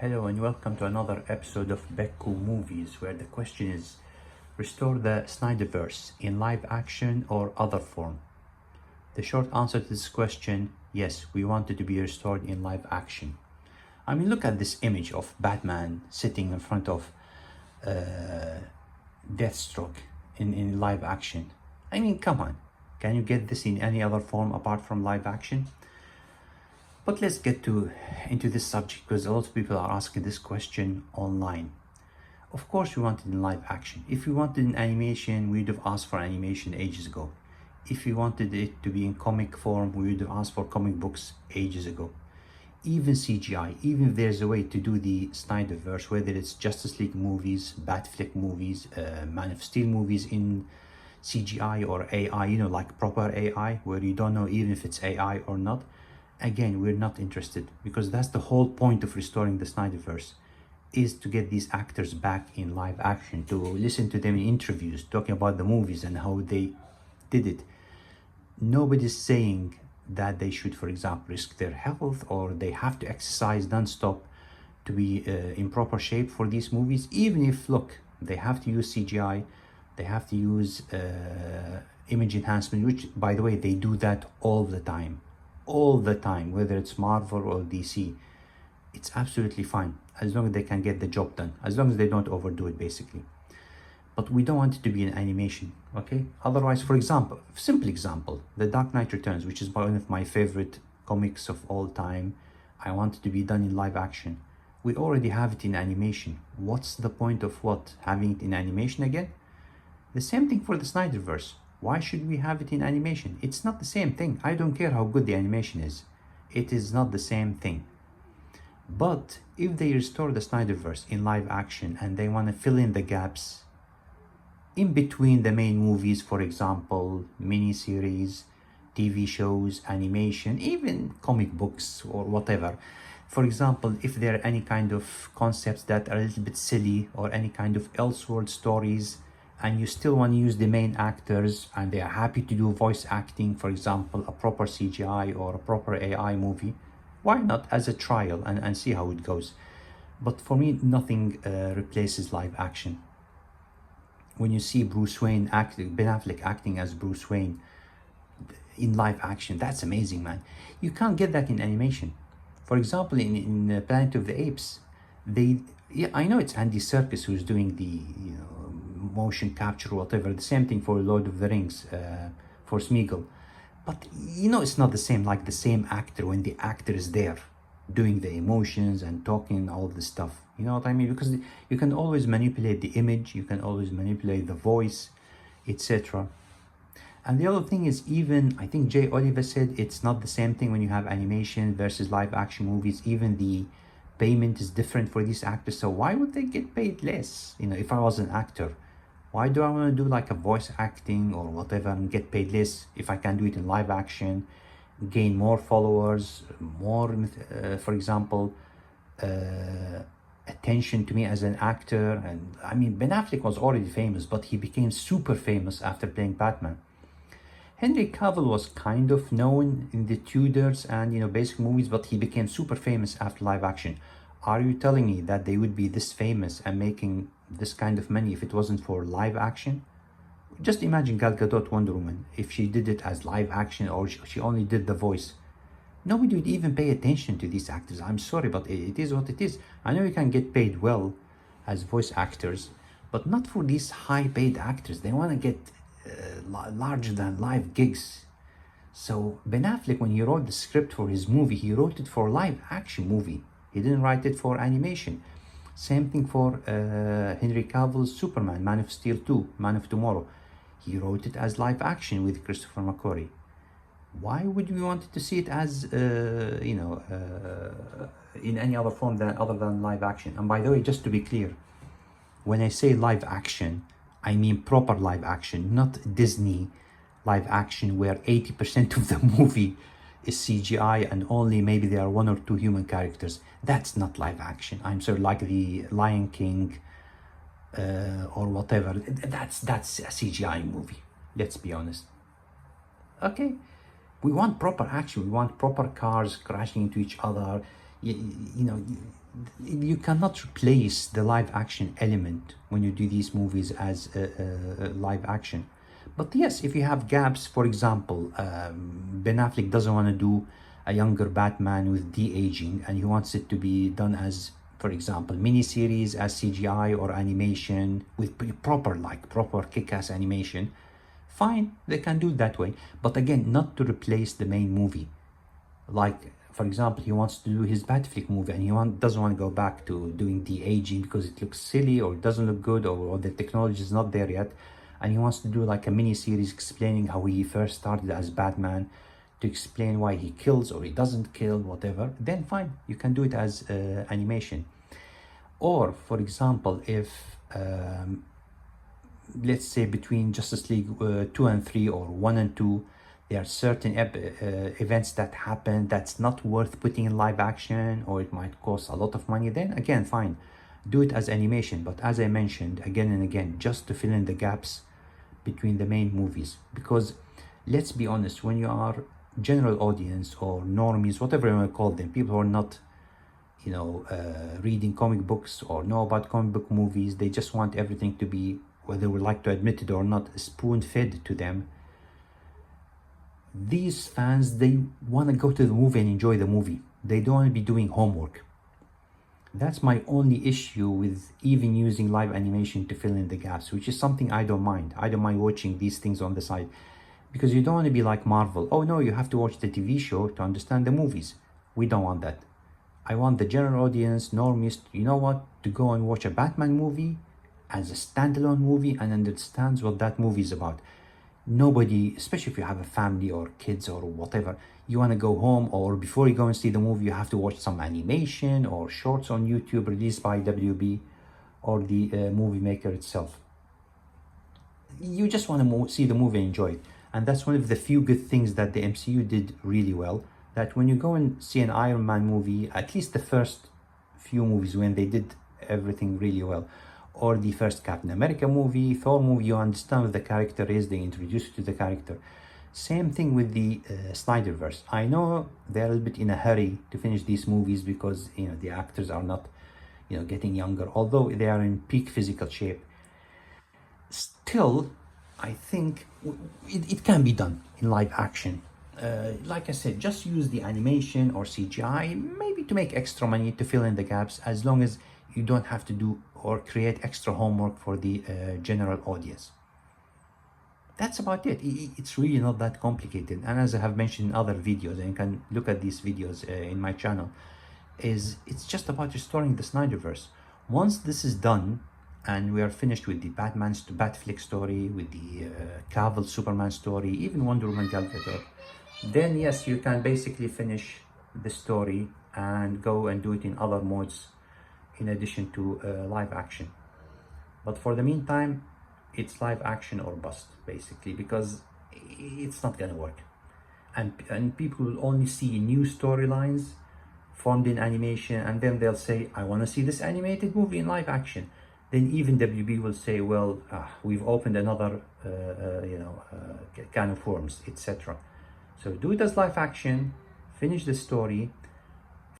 Hello and welcome to another episode of Becco Movies, where the question is, restore the Snyderverse in live action or other form? The short answer to this question, yes, we want it to be restored in live action. I mean, look at this image of Batman sitting in front of Deathstroke in live action. I mean, come on, can you get this in any other form apart from live action? But let's get into this subject, because a lot of people are asking this question online. Of course we want it in live action. If we wanted in animation, we'd have asked for animation ages ago. If we wanted it to be in comic form, we would have asked for comic books ages ago. Even CGI, even if there's a way to do the Snyderverse, whether it's Justice League movies, Batfleck movies, Man of Steel movies in CGI or AI, like proper AI, where you don't know even if it's AI or not. Again, we're not interested, because that's the whole point of restoring the Snyderverse, is to get these actors back in live action, to listen to them in interviews talking about the movies and how they did it. Nobody's saying that they should, for example, risk their health or they have to exercise non-stop to be in proper shape for these movies, even if, look, they have to use CGI, they have to use image enhancement, which, by the way, they do that all the time, whether it's Marvel or DC. It's absolutely fine, as long as they can get the job done, as long as they don't overdo it, basically. But we don't want it to be an animation, okay? Otherwise, for example, simple example, The Dark Knight Returns, which is one of my favorite comics of all time, I want it to be done in live action. We already have it in animation. What's the point of having it in animation again? The same thing for the Snyderverse. Why should we have it in animation? It's not the same thing. I don't care how good the animation is. It is not the same thing. But if they restore the Snyderverse in live action and they want to fill in the gaps in between the main movies, for example, miniseries, TV shows, animation, even comic books or whatever. For example, if there are any kind of concepts that are a little bit silly, or any kind of Elseworld stories, and you still want to use the main actors and they are happy to do voice acting, for example, a proper CGI or a proper AI movie, why not, as a trial, and see how it goes. But for me, nothing replaces live action. When you see Bruce Wayne acting, Ben Affleck acting as Bruce Wayne in live action, that's amazing, man. You can't get that in animation. For example, in Planet of the Apes, I know it's Andy Serkis who's doing the motion capture, whatever, the same thing for Lord of the Rings, for Smeagol, but it's not the same, like the same actor when the actor is there doing the emotions and talking all this stuff, you know what I mean? Because you can always manipulate the image, you can always manipulate the voice, etc. And the other thing is, even I think Jay Oliver said it's not the same thing when you have animation versus live action movies. Even the payment is different for these actors, so why would they get paid less? If I was an actor, why do I want to do like a voice acting or whatever and get paid less if I can do it in live action, gain more followers, more, for example, attention to me as an actor? And I mean, Ben Affleck was already famous, but he became super famous after playing Batman. Henry Cavill was kind of known in the Tudors and basic movies, but he became super famous after live action. Are you telling me that they would be this famous and making this kind of money if it wasn't for live action? Just imagine Gal Gadot, Wonder Woman, if she did it as live action, or she only did the voice. Nobody would even pay attention to these actors. I'm sorry, but it is what it is. I know you can get paid well as voice actors, but not for these high paid actors. They want to get larger than life gigs. So Ben Affleck, when he wrote the script for his movie, he wrote it for live action movie. He didn't write it for animation. Same thing for Henry Cavill's Superman, Man of Steel 2, Man of Tomorrow. He wrote it as live action with Christopher McQuarrie. Why would we want to see it as, in any other form other than live action? And by the way, just to be clear, when I say live action, I mean proper live action, not Disney live action where 80% of the movie is CGI and only maybe there are one or two human characters. That's not live action. I'm sorry, like the Lion King or whatever. That's a CGI movie. Let's be honest. Okay, we want proper action. We want proper cars crashing into each other. you cannot replace the live action element when you do these movies as a live action. But yes, if you have gaps, for example, Ben Affleck doesn't want to do a younger Batman with de-aging, and he wants it to be done as, for example, miniseries as CGI or animation with proper kick-ass animation. Fine, they can do it that way. But again, not to replace the main movie. Like, for example, he wants to do his Batfleck movie, and he doesn't want to go back to doing the aging because it looks silly or it doesn't look good, or the technology is not there yet. And he wants to do like a mini series explaining how he first started as Batman, to explain why he kills or he doesn't kill, whatever. Then fine, you can do it as animation. Or, for example, if let's say between Justice League 2 and 3 or 1 and 2, there are certain events that happen that's not worth putting in live action, or it might cost a lot of money, then again, fine, do it as animation. But as I mentioned again and again, just to fill in the gaps between the main movies. Because let's be honest, when you are general audience or normies, whatever you want to call them, people who are not, you know, reading comic books or know about comic book movies, they just want everything to be, whether they would like to admit it or not, spoon-fed to them. These fans, they want to go to the movie and enjoy the movie. They don't want to be doing homework. That's my only issue with even using live animation to fill in the gaps, which is something I don't mind. I don't mind watching these things on the side, because you don't want to be like Marvel. Oh no, you have to watch the TV show to understand the movies. We don't want that. I want the general audience, normies, you know what, to go and watch a Batman movie as a standalone movie and understands what that movie is about. Nobody, especially if you have a family or kids or whatever, you want to go home, or before you go and see the movie, you have to watch some animation or shorts on YouTube released by WB or the movie maker itself. You just want to see the movie and enjoy it. And that's one of the few good things that the MCU did really well, that when you go and see an Iron Man movie, at least the first few movies when they did everything really well, or the first Captain America movie, Thor movie, you understand what the character is, they introduce you to the character. Same thing with the Snyderverse. I know they're a little bit in a hurry to finish these movies because, you know, the actors are not, you know, getting younger, although they are in peak physical shape. Still, I think it can be done in live action. Like I said, just use the animation or CGI, maybe to make extra money to fill in the gaps, as long as you don't have to do or create extra homework for the general audience. That's about it. It's really not that complicated. And as I have mentioned in other videos, and you can look at these videos in my channel, it's just about restoring the Snyderverse. Once this is done, and we are finished with the Batfleck story, with the Cavill Superman story, even Wonder Woman Gal Gadot, then yes, you can basically finish the story and go and do it in other modes in addition to live action. But for the meantime, it's live action or bust, basically, because it's not gonna work. And people will only see new storylines formed in animation, and then they'll say, I want to see this animated movie in live action. Then even WB will say, well, we've opened another can of worms, etc. So do it as live action, finish the story,